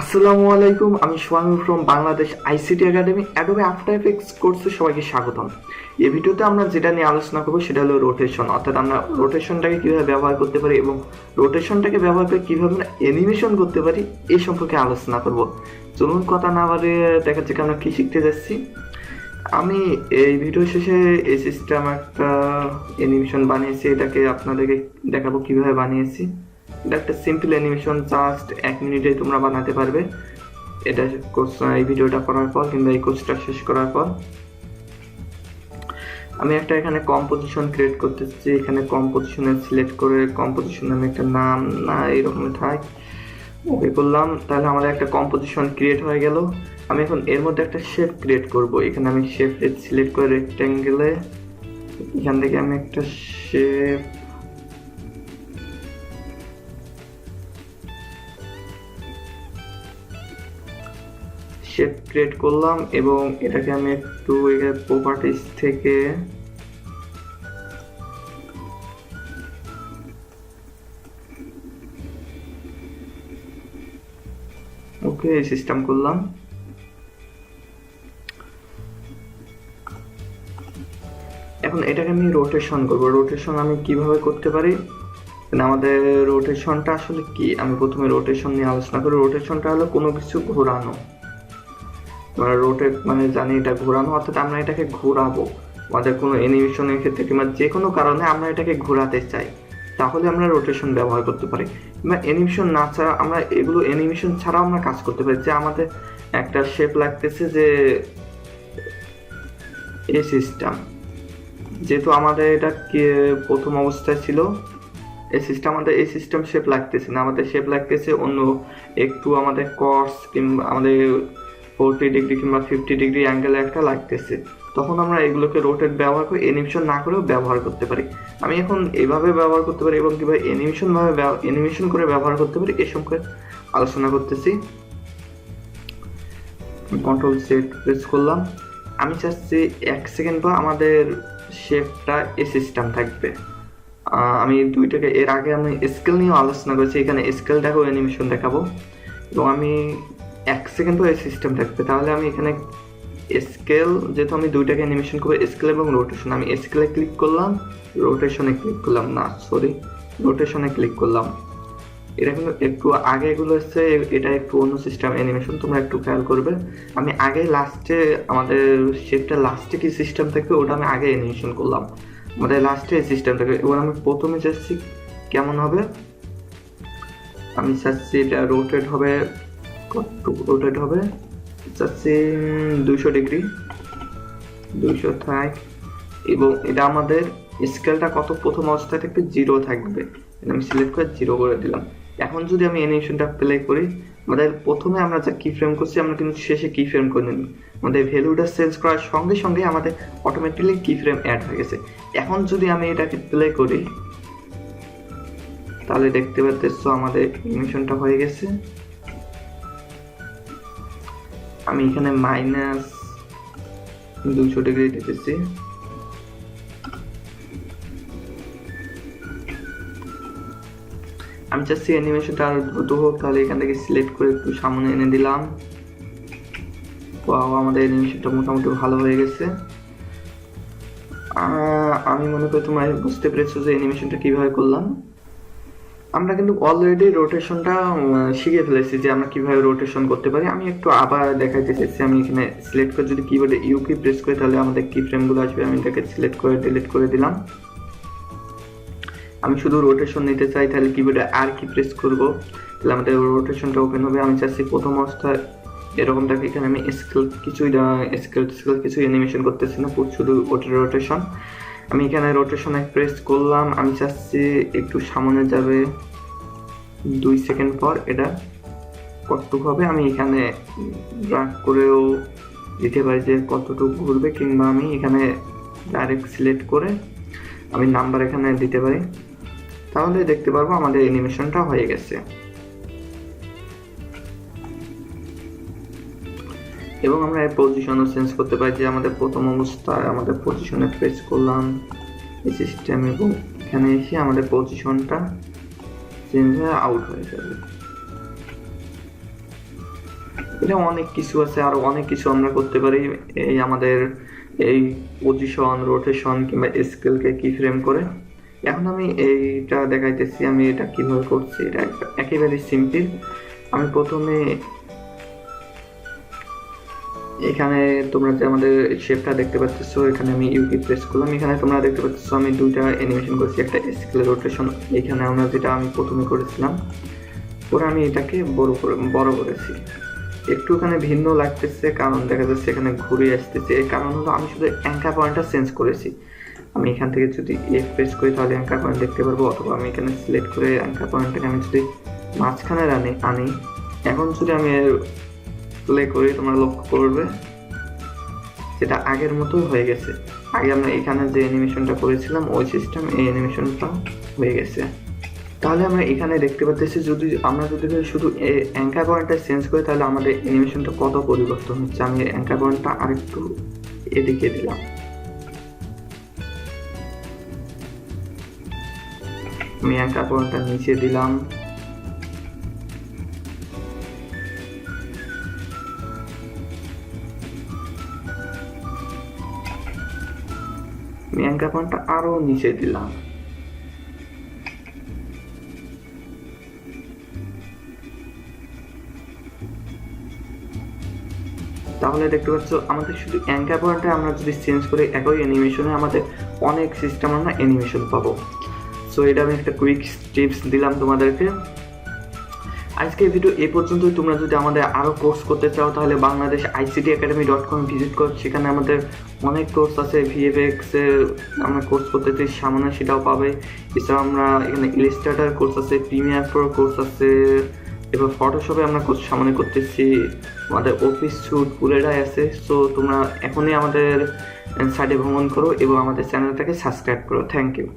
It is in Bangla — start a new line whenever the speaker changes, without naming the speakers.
আসসালামু আলাইকুম, আমি Sohan from Bangladesh ICT academy Adobe after effects কোর্সে সবাইকে স্বাগতম। এই ভিডিওতে আমরা যেটা নিয়ে আলোচনা করবো সেটা হলো রোটেশন, অর্থাৎ আমরা রোটেশনটাকে কীভাবে ব্যবহার করতে পারি এবং রোটেশনটাকে ব্যবহার করে কীভাবে আমরা অ্যানিমেশন করতে পারি এই সম্পর্কে আলোচনা করব। চলুন কথা না বাড়িয়ে দেখা যাচ্ছে আমরা কী শিখতে যাচ্ছি। আমি এই ভিডিও শেষে এই সিস্টেম একটা অ্যানিমেশন বানিয়েছি, এটাকে আপনাদেরকে দেখাবো কীভাবে বানিয়েছি। এটা একটা সিম্পল অ্যানিমেশন, জাস্ট 1 মিনিটে তোমরা বানাতে পারবে। এটা কোর্স এই ভিডিওটা করার পর কিংবা এই কোর্সটা শেষ করার পর আমি একটা এখানে কম্পোজিশন ক্রিয়েট করতেছি। এখানে কম্পোজিশনে সিলেক্ট করে কম্পোজিশনে আমি একটা নাম না এরকম থাক ওকে করলাম, তাহলে আমাদের একটা কম্পোজিশন ক্রিয়েট হয়ে গেল। আমি এখন এর মধ্যে একটা শেপ ক্রিয়েট করব। এখানে আমি শেপ সিলেক্ট করে রেক্ট্যাঙ্গেলে এখান থেকে আমি একটা শেপ ক্রিয়েট করলাম এবং এটাকে আমি একটু প্রপার্টিজ থেকে ওকে সিস্টেম করলাম। এখন এটাকে আমি রোটেশন করব। রোটেশন আমি কিভাবে করতে পারি, আমাদের রোটেশনটা আসলে কি, আমি প্রথমে রোটেশন নিয়ে আলোচনা করি। রোটেশনটা হলো কোনো কিছু ঘোরানো, রোটেট মানে জানি এটা ঘোরানো, অর্থাৎ আমরা এটাকে ঘোরাবো আমাদের কোনো অ্যানিমেশনের ক্ষেত্রে কিংবা যে কোনো কারণে আমরা এটাকে ঘোরাতে চাই, তাহলে আমরা রোটেশন ব্যবহার করতে পারি। কিংবা অ্যানিমেশন না ছাড়া আমরা এগুলো অ্যানিমেশন ছাড়াও আমরা কাজ করতে পারি। যে আমাদের একটা শেপ লাগতেছে, যে এই সিস্টেম যেহেতু আমাদের এটা প্রথম অবস্থায় ছিল, এই সিস্টেম আমাদের এই সিস্টেম শেপ লাগতেছে না, আমাদের শেপ লাগতেছে অন্য একটু আমাদের কস কিংবা আমাদের 40 ডিগ্রি কিংবা 50 ডিগ্রি অ্যাঙ্গেলে একটা লাগতেছে, তখন আমরা এগুলোকে রোটেট ব্যবহার করে অ্যানিমেশন না করেও ব্যবহার করতে পারি। আমি এখন এভাবে ব্যবহার করতে পারি এবং কীভাবে অ্যানিমেশন করে ব্যবহার করতে পারি এ সম্পর্কে আলোচনা করতেছি। কন্ট্রোল সেট প্রেস করলাম। আমি চাচ্ছি 1 সেকেন্ড পর আমাদের শেপটা এই সিস্টেম থাকবে। আমি দুইটাকে এর আগে আমি স্কেল নিয়েও আলোচনা করেছি, এখানে স্কেলটাকেও অ্যানিমেশন দেখাবো এবং আমি 1 সেকেন্ড পর এই সিস্টেম থাকবে। তাহলে আমি এখানে স্কেল, যেহেতু আমি দুইটাকে অ্যানিমেশন করবো, স্কেল এবং রোটেশন, আমি স্কেলে ক্লিক করলাম, রোটেশনে ক্লিক করলাম, রোটেশনে ক্লিক করলাম। এটা কিন্তু একটু আগে এগুলো হচ্ছে, এটা একটু অন্য সিস্টেম অ্যানিমেশন, তোমরা একটু খেয়াল করবে। আমি আগে লাস্টে আমাদের শেপটা লাস্টে কি সিস্টেম থাকবে ওটা আমি আগে অ্যানিমেশন করলাম, আমাদের লাস্টে এই সিস্টেম থাকবে। এবার আমি প্রথমে চাচ্ছি কেমন হবে, আমি চাচ্ছি এটা রোটেট হবে, রোটেট হবে চাচ্ছি 200 ডিগ্রি, 200 থাক। এবং এটা আমাদের স্কেলটা কত প্রথম অবস্থায় থাকবে, 0 থাকবে, আমি সিলেক্ট করে 0 করে দিলাম। এখন যদি আমি অ্যানিমেশনটা প্লে করি, আমাদের প্রথমে আমরা যা কি ফ্রেম করছি আমরা কিন্তু শেষে কি ফ্রেম করে নিই, আমাদের ভ্যালুটা চেঞ্জ করার সঙ্গে সঙ্গে আমাদের অটোমেটিক্যালি কি ফ্রেম অ্যাড হয়ে গেছে। এখন যদি আমি এটাকে প্লে করি তাহলে দেখতে পাচ্ছ আমাদের অ্যানিমেশনটা হয়ে গেছে। আমি এখানে -200 ডিগ্রি দিতেছি। আমি চাচ্ছি অ্যানিমেশনটা আর দ্রুত হোক, তাহলে এখান থেকে সিলেক্ট করে একটু সামনে এনে দিলাম। আমাদের অ্যানিমেশনটা মোটামুটি ভালো হয়ে গেছে। আমি মনে করি তোমরা বুঝতে পেরেছো যে অ্যানিমেশনটা কিভাবে করলাম। আমরা কিন্তু অলরেডি রোটেশনটা শিখে ফেলেছি যে আমরা কিভাবে রোটেশন করতে পারি। আমি একটু আবার দেখাইতে চাইছি। আমি এখানে সিলেক্ট করে যদি কিবোর্ডে ইউ কি প্রেস করি তাহলে আমাদের কি ফ্রেমগুলো আসবে, আমি এটাকে সিলেক্ট করে ডিলিট করে দিলাম। আমি শুধু রোটেশন নিতে চাই, তাহলে কিবোর্ডে আর কি প্রেস করব, তাহলে আমাদের রোটেশনটা ওপেন হবে। আমি চাচ্ছি প্রথম অবস্থায় এরকমটাকে, এখানে আমি স্কেল কিছুই অ্যানিমেশন করতেছি না, শুধু রোটেশন। আমি এখানে রোটেশনে প্রেস করলাম, আমি চাচ্ছি একটু সামনে যাবে 2 সেকেন্ড পর, এটা কতটুকু হবে আমি এখানে ড্র্যাগ করেও দিতে পারি যে কতটুকু ঘুরবে, কিংবা আমি এখানে ডাইরেক্ট সিলেক্ট করে আমি নাম্বার এখানে দিতে পারি, তাহলে দেখতে পারবো আমাদের অ্যানিমেশনটা হয়ে গেছে। এবং আমরা এর পজিশনও চেঞ্জ করতে পারি, যে আমাদের প্রথম অবস্থায় আমাদের পজিশনে প্রেস করলাম এই সিস্টেম এবং এখানে এসে আমাদের পজিশনটা চেঞ্জ হয়ে আউট হয়ে যাবে। এটা অনেক কিছু আছে, আরো অনেক কিছু আমরা করতে পারি এই আমাদের এই পজিশন, রোটেশন কিংবা স্কেলকে কি ফ্রেম করে। এখন আমি এইটা দেখাইতেছি আমি এটা কিভাবে করছি। এটা একেবারে সিম্পল। আমি প্রথমে এখানে তোমরা যে আমাদের শেপটা দেখতে পাচ্ছ, এখানে আমি ইউকি প্রেস করলাম। এখানে তোমরা দেখতে পাচ্ছ আমি দুইটা অ্যানিমেশন করছি, একটা স্কেল রোটেশন। এখানে আমরা যেটা আমি প্রথমে করেছিলাম, পরে আমি এটাকে বড় করেছি। একটু এখানে ভিন্ন লাগতেছে কারণ দেখা যাচ্ছে এখানে ঘুরে আসতেছে। এর কারণ হলো আমি শুধু অ্যাঙ্কার পয়েন্টটা চেঞ্জ করেছি। আমি এখান থেকে যদি এফ প্রেস করি তাহলে অ্যাঙ্কার পয়েন্ট দেখতে পারবো, অথবা আমি এখানে সিলেক্ট করে অ্যাঙ্কার পয়েন্টটাকে আমি যদি মাঝখানে আনি, এখন যদি আমি প্লে করি তোমরা লক্ষ্য করবে যেটা আগের মতো হয়ে গেছে। আগে আমরা এখানে যে অ্যানিমেশনটা করেছিলাম ওই সিস্টেম এই অ্যানিমেশনটা হয়ে গেছে। তাহলে আমরা এখানে দেখতে পাচ্ছি যদি আমরা শুধু অ্যাঙ্কার পয়েন্টটা চেঞ্জ করি তাহলে আমাদের অ্যানিমেশনটা কত পরিবর্তন হচ্ছে। আমি অ্যাঙ্কার পয়েন্টটা আরেকটু এদিকে দিলাম, আমি অ্যাঙ্কার পয়েন্টটা নিচে দিলাম, আমি অ্যাঙ্কার পয়েন্টটা আরো নিচে দিলাম। তাহলে দেখতে পাচ্ছ আমাদের শুধু অ্যাঙ্কার পয়েন্টে আমরা যদি চেঞ্জ করি একই অ্যানিমেশনে আমাদের অনেক সিস্টেম আমরা অ্যানিমেশন পাবো। সো এটা আমি একটা কুইক টিপস দিলাম তোমাদেরকে। আজকে ভিডিও এই পর্যন্তই। তোমরা যদি আমাদের আরও কোর্স করতে চাও তাহলে bangladeshictacademy.com ভিজিট করো, সেখানে আমাদের অনেক কোর্স আছে। ভিএফএক্সে আমরা কোর্স করতে চাই সামনে সেটাও পাবে। এছাড়াও আমরা এখানে ইলাস্ট্রেটর কোর্স আছে, প্রিমিয়ার প্রো কোর্স আছে, এবার ফটোশপে আমরা কোর্স সামনে করতেছি, আমাদের অফিস স্যুট পুরোটাই আছে। সো তোমরা এখনই আমাদের সাইটে ভ্রমণ করো এবং আমাদের চ্যানেলটাকে সাবস্ক্রাইব করো। Thank you.